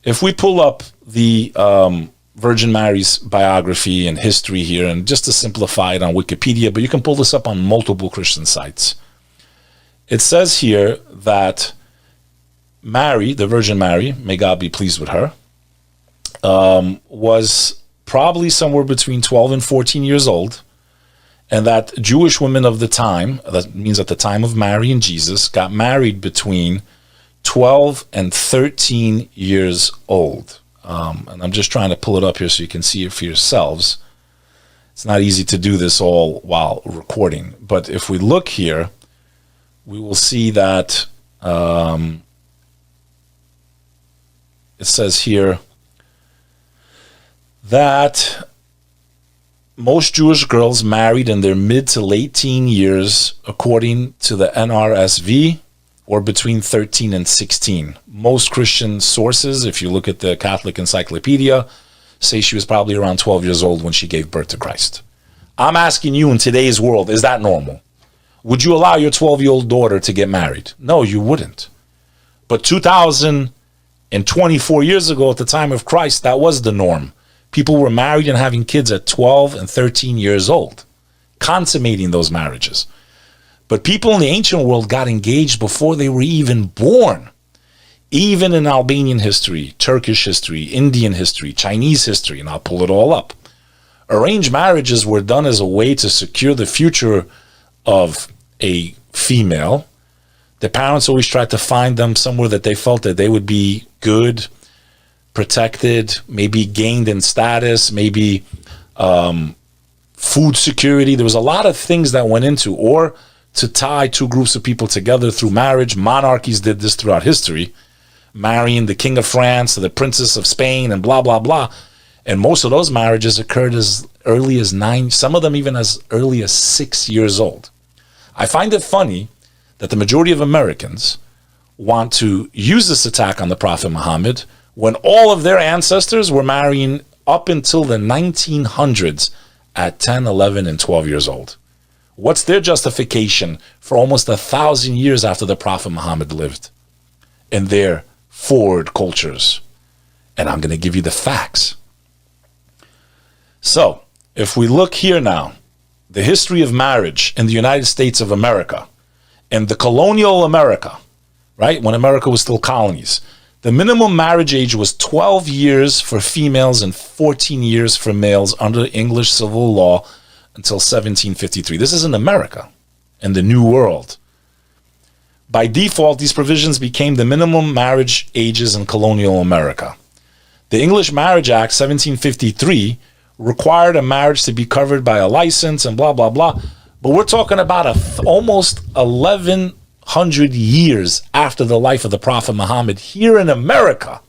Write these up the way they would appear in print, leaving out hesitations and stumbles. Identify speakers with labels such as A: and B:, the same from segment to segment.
A: If we pull up the Virgin Mary's biography and history here, and just to simplify it on Wikipedia, but you can pull this up on multiple Christian sites. It says here that Mary, the Virgin Mary, may God be pleased with her, was probably somewhere between 12 and 14 years old, and that Jewish women of the time, that means at the time of Mary and Jesus, got married between 12 and 13 years old. And I'm just trying to pull it up here so you can see it for yourselves. It's not easy to do this all while recording, but if we look here, we will see that it says here that most Jewish girls married in their mid to late teen years, according to the NRSV, or between 13 and 16. Most Christian sources, if you look at the Catholic Encyclopedia, say she was probably around 12 years old when she gave birth to Christ. I'm asking you, in today's world, is that normal? Would you allow your 12-year-old daughter to get married? No, you wouldn't. But 2024 years ago, at the time of Christ, that was the norm. People were married and having kids at 12 and 13 years old, consummating those marriages. But people in the ancient world got engaged before they were even born. Even in Albanian history, Turkish history, Indian history, Chinese history, and I'll pull it all up. Arranged marriages were done as a way to secure the future of a female. The parents always tried to find them somewhere that they felt that they would be good, protected, maybe gained in status, maybe food security. There was a lot of things that went into, or to tie two groups of people together through marriage. Monarchies did this throughout history, marrying the king of France to the princess of Spain and blah, blah, blah. And most of those marriages occurred as early as 9, some of them even as early as 6 years old. I find it funny that the majority of Americans want to use this attack on the Prophet Muhammad when all of their ancestors were marrying up until the 1900s at 10, 11, and 12 years old. What's their justification for almost 1,000 years after the Prophet Muhammad lived in their forward cultures? And I'm going to give you the facts. So, if we look here now, the history of marriage in the United States of America and the colonial America, right, when America was still colonies, the minimum marriage age was 12 years for females and 14 years for males under English civil law until 1753. This is in America, in the New World. By default, these provisions became the minimum marriage ages in colonial America. The English Marriage Act, 1753, required a marriage to be covered by a license and blah, blah, blah. But we're talking about almost 1,100 years after the life of the Prophet Muhammad here in America.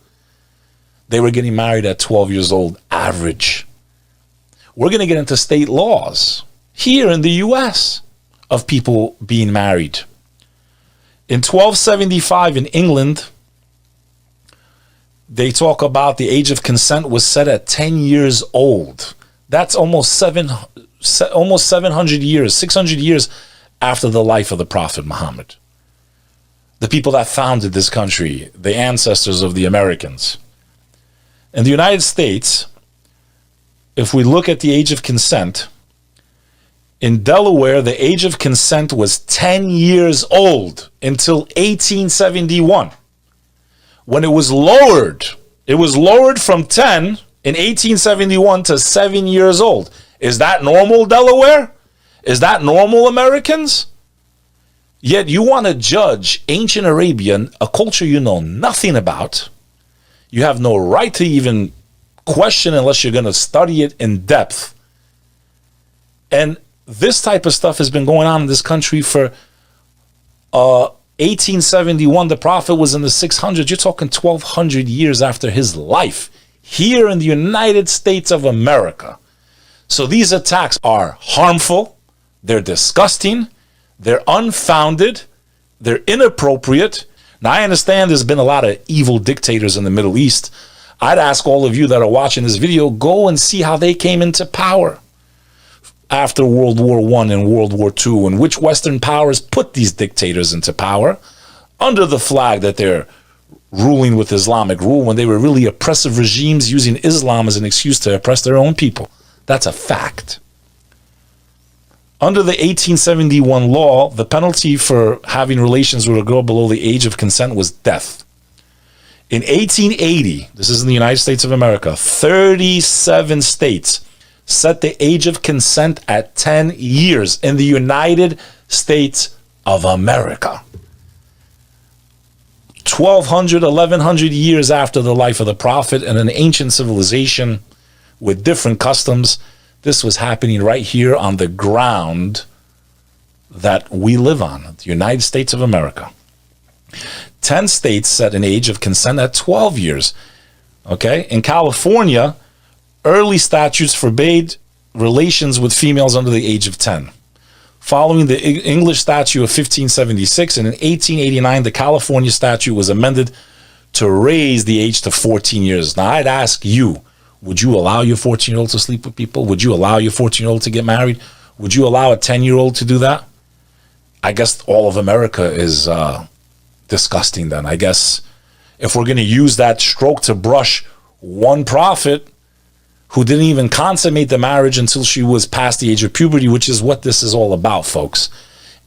A: They were getting married at 12 years old, average. We're going to get into state laws here in the U.S. of people being married. In 1275 in England, they talk about the age of consent was set at 10 years old. That's almost 700 years, 600 years after the life of the Prophet Muhammad. The people that founded this country, the ancestors of the Americans. In the United States, if we look at the age of consent, in Delaware, the age of consent was 10 years old until 1871. When it was lowered from 10 in 1871 to 7 years old. Is that normal, Delaware? Is that normal, Americans? Yet you want to judge ancient Arabian, a culture you know nothing about. You have no right to even question unless you're going to study it in depth. And this type of stuff has been going on in this country for 1871. The Prophet was in the 600s. You're talking 1,200 years after his life here in the United States of America. So these attacks are harmful. They're disgusting. They're unfounded. They're inappropriate. Now, I understand there's been a lot of evil dictators in the Middle East. I'd ask all of you that are watching this video, go and see how they came into power after World War I and World War II, and which Western powers put these dictators into power under the flag that they're ruling with Islamic rule when they were really oppressive regimes using Islam as an excuse to oppress their own people. That's a fact. Under the 1871 law, the penalty for having relations with a girl below the age of consent was death. In 1880, this is in the United States of America, 37 states set the age of consent at 10 years in the United States of America. 1,200, 1,100 years after the life of the Prophet, in an ancient civilization with different customs, this was happening right here on the ground that we live on, the United States of America. 10 states set an age of consent at 12 years. Okay? In California, early statutes forbade relations with females under the age of 10. Following the English statute of 1576, and in 1889, the California statute was amended to raise the age to 14 years. Now, I'd ask you, would you allow your 14-year-old to sleep with people? Would you allow your 14-year-old to get married? Would you allow a 10-year-old to do that? I guess all of America is disgusting then. I guess if we're going to use that stroke to brush one prophet who didn't even consummate the marriage until she was past the age of puberty, which is what this is all about, folks.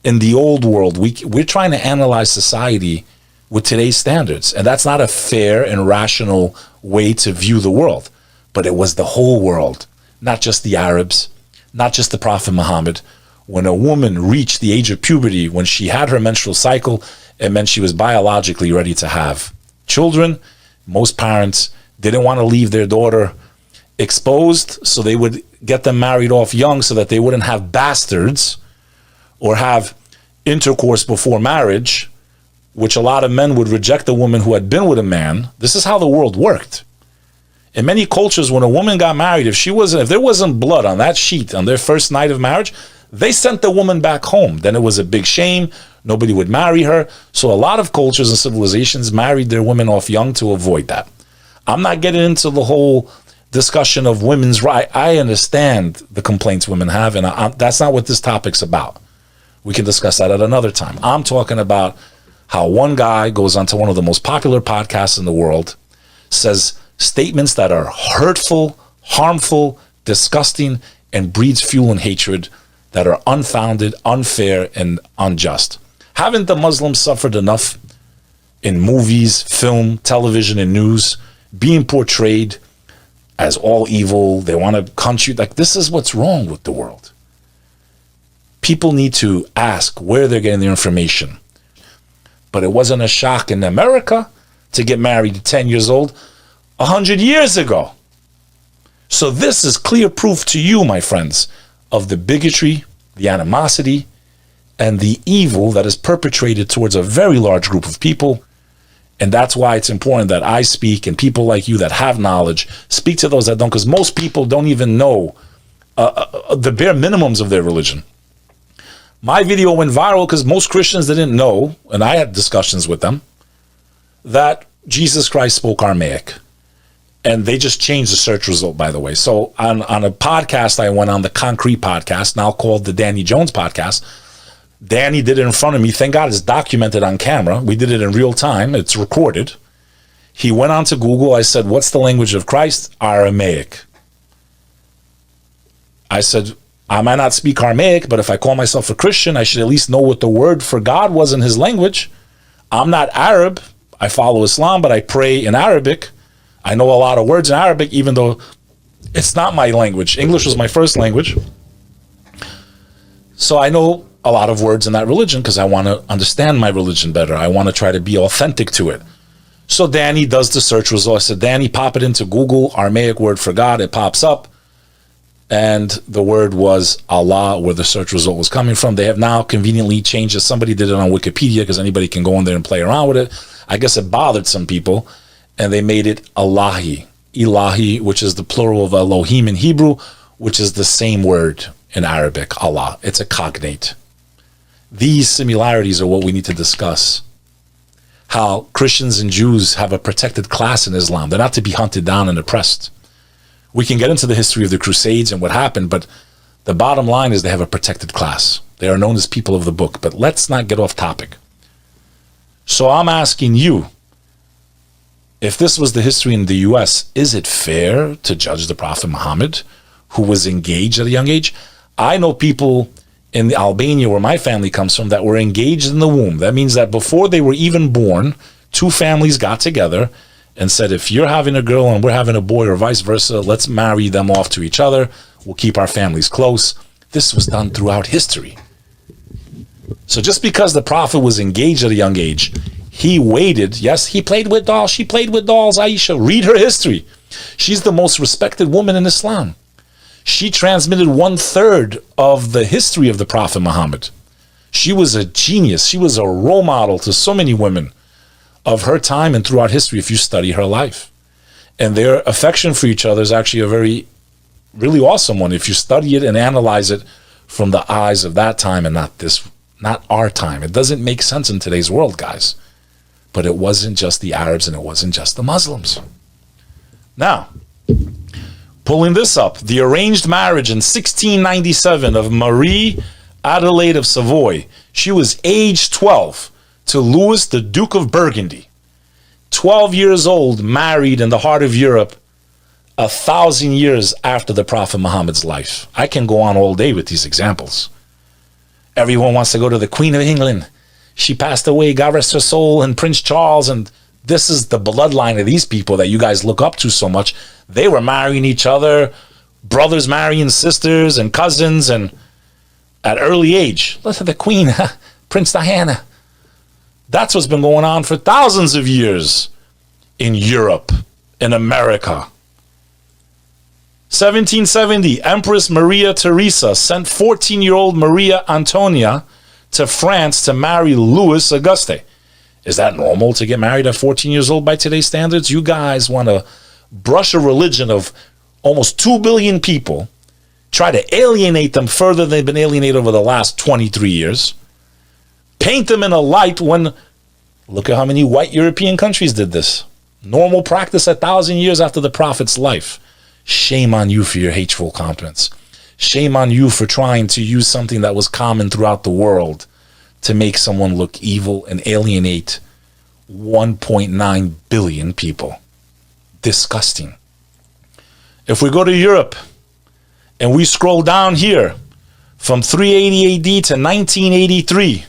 A: In the old world, we're trying to analyze society with today's standards, and that's not a fair and rational way to view the world. But it was the whole world, not just the Arabs, not just the Prophet Muhammad. When a woman reached the age of puberty, when she had her menstrual cycle, it meant she was biologically ready to have children. Most parents didn't want to leave their daughter exposed, so they would get them married off young so that they wouldn't have bastards or have intercourse before marriage, which a lot of men would reject the woman who had been with a man. This is how the world worked. In many cultures, when a woman got married, if there wasn't blood on that sheet on their first night of marriage, they sent the woman back home. Then it was a big shame. Nobody would marry her. So a lot of cultures and civilizations married their women off young to avoid that. I'm not getting into the whole discussion of women's rights. I understand the complaints women have, and that's not what this topic's about. We can discuss that at another time. I'm talking about how one guy goes onto one of the most popular podcasts in the world, says statements that are hurtful, harmful, disgusting, and breeds fuel and hatred that are unfounded, unfair, and unjust. Haven't the Muslims suffered enough in movies, film, television, and news, being portrayed as all evil? They want to country, like, this is what's wrong with the world. People need to ask where they're getting their information. But it wasn't a shock in America to get married at 10 years old 100 years ago. So this is clear proof to you, my friends, of the bigotry, the animosity, and the evil that is perpetrated towards a very large group of people. And that's why it's important that I speak, and people like you that have knowledge speak to those that don't, because most people don't even know the bare minimums of their religion. My video went viral because most Christians didn't know, and I had discussions with them, that Jesus Christ spoke Aramaic. And they just changed the search result, by the way. So on a podcast I went on, the Concrete Podcast, now called the Danny Jones Podcast, Danny did it in front of me. Thank God it's documented on camera. We did it in real time. It's recorded. He went on to Google. I said, what's the language of Christ? Aramaic. I said, I might not speak Aramaic, but if I call myself a Christian, I should at least know what the word for God was in his language. I'm not Arab. I follow Islam, but I pray in Arabic. I know a lot of words in Arabic, even though it's not my language. English was my first language. So I know a lot of words in that religion because I want to understand my religion better. I want to try to be authentic to it. So Danny does the search result. I said, Danny, pop it into Google, Aramaic word for God. It pops up. And the word was Allah, where the search result was coming from. They have now conveniently changed it. Somebody did it on Wikipedia because anybody can go in there and play around with it. I guess it bothered some people. And they made it Allahi, Ilahi, which is the plural of Elohim in Hebrew, which is the same word in Arabic, Allah. It's a cognate. These similarities are what we need to discuss. How Christians and Jews have a protected class in Islam. They're not to be hunted down and oppressed. We can get into the history of the Crusades and what happened, but the bottom line is they have a protected class. They are known as people of the book, but let's not get off topic. So I'm asking you, If this was the history in the US, is it fair to judge the Prophet Muhammad, who was engaged at a young age? I know people in Albania, where my family comes from, that were engaged in the womb. That means that before they were even born, two families got together and said, if you're having a girl and we're having a boy, or vice versa, let's marry them off to each other. We'll keep our families close. This was done throughout history. So just because the Prophet was engaged at a young age, he waited. Yes, he played with dolls. She played with dolls. Aisha, read her history. She's the most respected woman in Islam. She transmitted 1/3 of the history of the Prophet Muhammad. She was a genius. She was a role model to so many women of her time and throughout history if you study her life. And their affection for each other is actually a really awesome one if you study it and analyze it from the eyes of that time and not our time. It doesn't make sense in today's world, guys. But it wasn't just the Arabs and it wasn't just the Muslims. Now, pulling this up, the arranged marriage in 1697 of Marie Adelaide of Savoy. She was age 12 to Louis, the Duke of Burgundy. 12 years old, married in the heart of Europe, 1,000 years after the Prophet Muhammad's life. I can go on all day with these examples. Everyone wants to go to the Queen of England. She passed away, God rest her soul, and Prince Charles, and this is the bloodline of these people that you guys look up to so much. They were marrying each other, brothers marrying sisters and cousins, and at early age. Look at the Queen, Prince Diana. That's what's been going on for thousands of years in Europe, in America. 1770, Empress Maria Theresa sent 14-year-old Maria Antonia to France to marry Louis Auguste. Is that normal to get married at 14 years old by today's standards? You guys want to brush a religion of almost 2 billion people, try to alienate them further than they've been alienated over the last 23 years, paint them in a light when, look at how many white European countries did this. Normal practice 1,000 years after the Prophet's life. Shame on you for your hateful comments. Shame on you for trying to use something that was common throughout the world to make someone look evil and alienate 1.9 billion people. Disgusting. If we go to Europe and we scroll down here from 380 AD to 1983,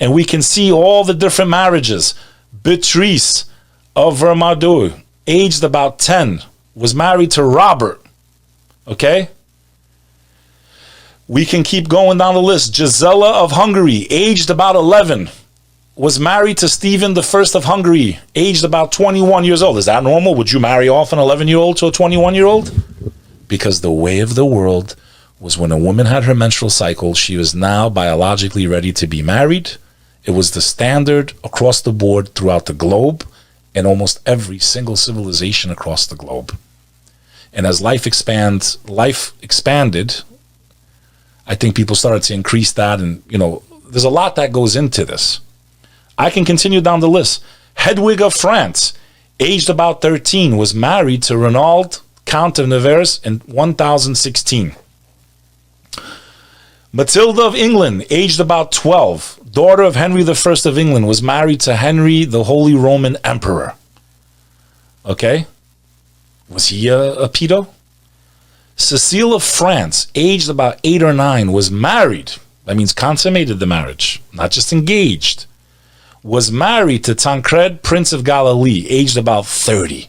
A: and we can see all the different marriages. Beatrice of Vermandois, aged about 10, was married to Robert. Okay? We can keep going down the list. Gisela of Hungary, aged about 11, was married to Stephen I of Hungary, aged about 21 years old. Is that normal? Would you marry off an 11-year-old to a 21-year-old? Because the way of the world was when a woman had her menstrual cycle, she was now biologically ready to be married. It was the standard across the board throughout the globe and almost every single civilization across the globe. And as life expanded, I think people started to increase that. And, there's a lot that goes into this. I can continue down the list. Hedwig of France, aged about 13, was married to Renaud, Count of Nevers in 1016. Matilda of England, aged about 12, daughter of Henry I of England, was married to Henry, the Holy Roman Emperor. Okay? Was he a pedo? Cecile of France, aged about 8 or 9, was married. That means consummated the marriage, not just engaged. Was married to Tancred, Prince of Galilee, aged about 30.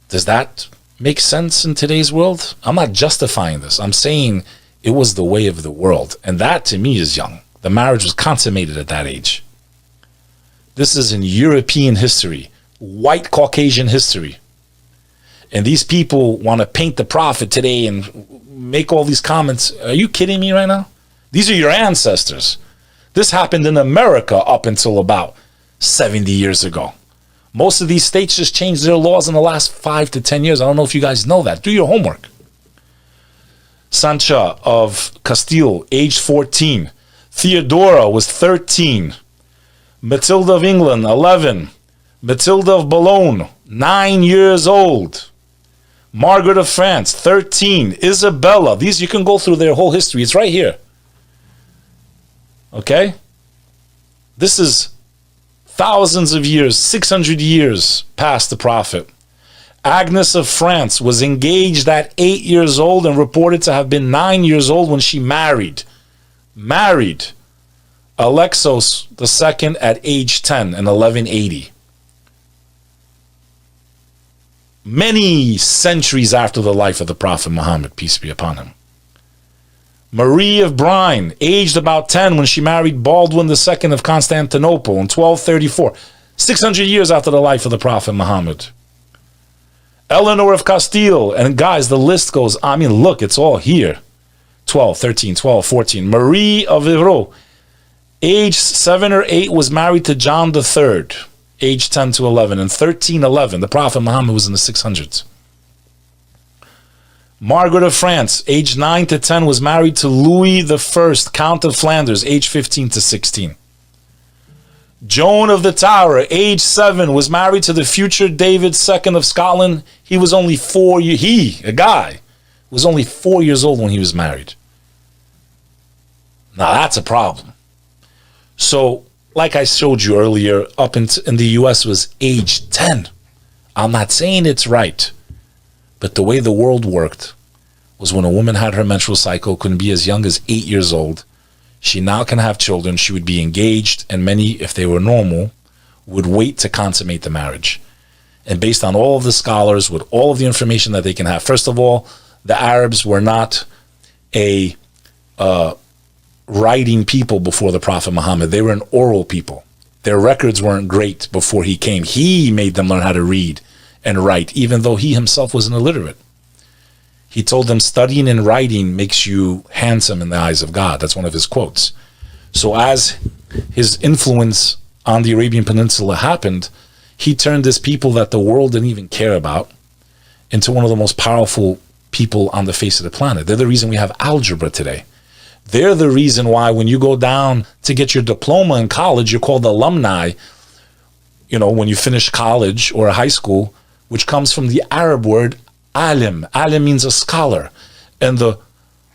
A: Does that make sense in today's world? I'm not justifying this. I'm saying it was the way of the world. And that, to me, is young. The marriage was consummated at that age. This is in European history, white Caucasian history. And these people want to paint the Prophet today and make all these comments. Are you kidding me right now? These are your ancestors. This happened in America up until about 70 years ago. Most of these states just changed their laws in the last 5 to 10 years. I don't know if you guys know that. Do your homework. Sancha of Castile, aged 14. Theodora was 13. Matilda of England, 11. Matilda of Boulogne, 9 years old. Margaret of France, 13. Isabella. These, you can go through their whole history. It's right here. Okay? This is Thousands of years, 600 years past the prophet. Agnes of France was engaged at 8 years old and reported to have been 9 years old when she married Alexos II at age 10 in 1180. Many centuries after the life of the Prophet Muhammad, peace be upon him. Marie of Brine, aged about 10 when she married Baldwin II of Constantinople in 1234, 600 years after the life of the Prophet Muhammad. Eleanor of Castile, and guys, the list goes, I mean, look, it's all here. 12, 13, 12, 14. Marie of Evreux, age 7 or 8, was married to John III, age 10 to 11. In 1311, the Prophet Muhammad was in the 600s. Margaret of France, age 9 to 10, was married to Louis I, Count of Flanders, age 15 to 16. Joan of the Tower, age 7, was married to the future David II of Scotland. He was only 4 years, a guy, was only 4 years old when he was married. Now that's a problem. So, like I showed you earlier, up in the US was age 10. I'm not saying it's right, but the way the world worked was when a woman had her menstrual cycle, couldn't be as young as 8 years old. She now can have children. She would be engaged, and many, if they were normal, would wait to consummate the marriage. And based on all of the scholars, with all of the information that they can have, first of all, the Arabs were not a writing people before the Prophet Muhammad. They were an oral people. Their records weren't great before he came. He made them learn how to read and write, even though he himself was an illiterate. He told them studying and writing makes you handsome in the eyes of God. That's one of his quotes. So as his influence on the Arabian Peninsula happened, he turned this people that the world didn't even care about into one of the most powerful people on the face of the planet. They're the reason we have algebra today. They're the reason why when you go down to get your diploma in college, you're called alumni, you know, when you finish college or high school, which comes from the Arab word alim. Alim means a scholar. And the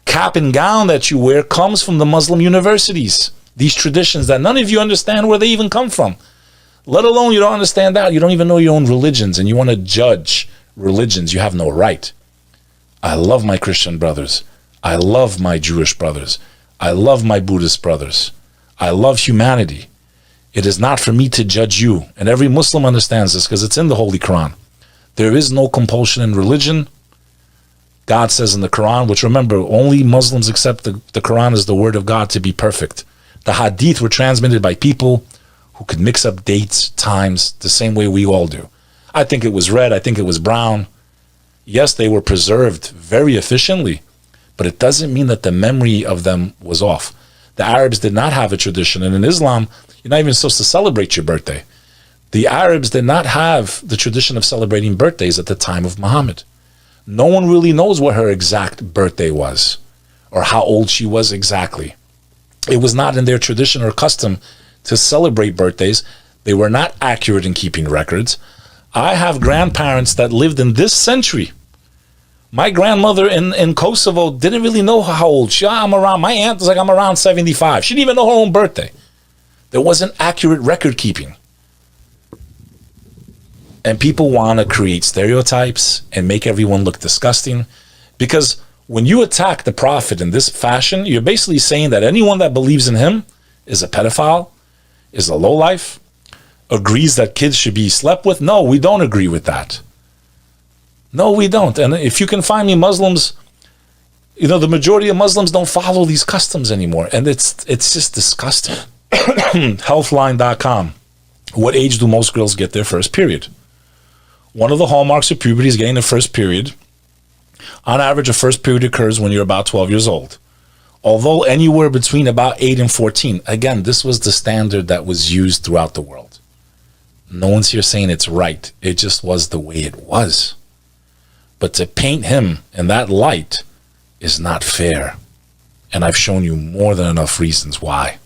A: cap and gown that you wear comes from the Muslim universities. These traditions that none of you understand where they even come from. Let alone you don't understand that. You don't even know your own religions, and you want to judge religions. You have no right. I love my Christian brothers. I love my Jewish brothers. I love my Buddhist brothers. I love humanity. It is not for me to judge you. And every Muslim understands this because it's in the Holy Quran. There is no compulsion in religion. God says in the Quran, which remember, only Muslims accept the Quran as the word of God to be perfect. The hadith were transmitted by people who could mix up dates, times, the same way we all do. I think it was red. I think it was brown. Yes, they were preserved very efficiently, but it doesn't mean that the memory of them was off. The Arabs did not have a tradition, and in Islam, you're not even supposed to celebrate your birthday. The Arabs did not have the tradition of celebrating birthdays at the time of Muhammad. No one really knows what her exact birthday was or how old she was exactly. It was not in their tradition or custom to celebrate birthdays. They were not accurate in keeping records. I have grandparents that lived in this century. My grandmother in Kosovo didn't really know how old she was. My aunt was like, I'm around 75. She didn't even know her own birthday. There wasn't accurate record keeping. And people want to create stereotypes and make everyone look disgusting. Because when you attack the prophet in this fashion, you're basically saying that anyone that believes in him is a pedophile, is a lowlife, agrees that kids should be slept with. No, we don't agree with that. No, we don't. And if you can find me Muslims, you know, the majority of Muslims don't follow these customs anymore. And it's just disgusting. Healthline.com. What age do most girls get their first period? One of the hallmarks of puberty is getting the first period. On average, a first period occurs when you're about 12 years old. Although anywhere between about 8 and 14. Again, this was the standard that was used throughout the world. No one's here saying it's right. It just was the way it was. But to paint him in that light is not fair. And I've shown you more than enough reasons why.